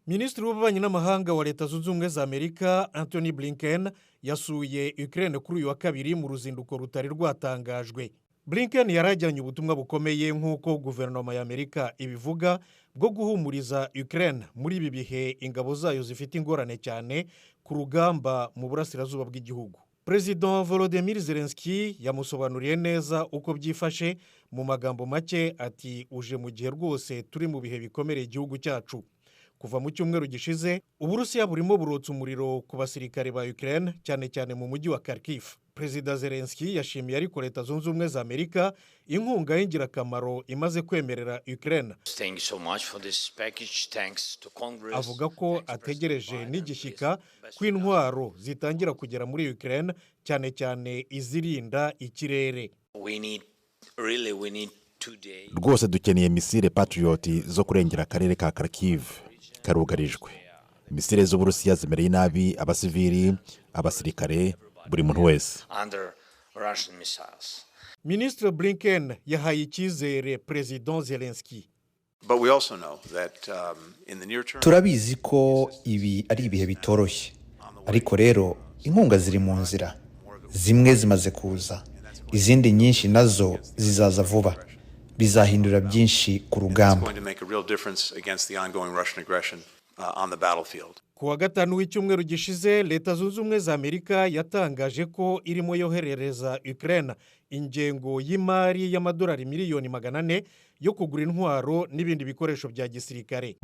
Ministiri w'ububanyi n'amahanga wa Leta zunze ubumwe za Amerika Antony Blinken yasuye Ukraine kuri uyu wa kabiri mu ruzinduko rutari rwatangajwe. Blinken yarajyanye ubutumwa bukomeye nk'uko guverinoma ya Amerika ibivuga bwo guhumuriza Ukraine muri ibi bihe ingabo zayo zifite ingorane cyane ku rugamba mu burasirazuba bw'igihugu. Perezida Volodymyr Zelenskyy yamusobanuriye neza uko byifashe mu magambo make ati uje mu gihe rwose turi mu bihe bikomere igihugu cyacu. Kuva mu cyumweru gishize Uburusiya burimo burotsa umuriro ku basirikare ba Ukraine cyane cyane mu mujyi wa Kharkiv. Perezida Zelenskyy yashimiye ariko Leta zunze ubumwe za Amerika inkunga y'ingirakamaro imaze kwemerera Ukraine. Avuga ko ategereje n'igishyika kw'intwaro zitangira kugera muri Ukraine cyane cyane izirinda ikirere. Rwose dukeneye misile Patriot zo kurengera akarere ka Kharkiv karugarijwe. Misile z'Uburusiya zimereye nabi abasivili, abasirikare, buri muntu wese. Ministiri Blinken yahaye icyizere Perezida Zelenskyy. Turabizi ko ibi ari ibihe bitoroshye, ariko rero inkunga ziri mu nzira. Zimwe zimaze kuza, izindi nyinshi nazo zizaza vuba. Bizahindura byinshi ku rugamba. Ku wa gatanu w'icyumweru gishize Leta zunze ubumwe za Amerika yatangaje ko irimo yoherereza Ukraine ingengo y'imari y'amadolari miliyoni 400 yo kugura intwaro n'ibindi bikoresho bya gisirikare.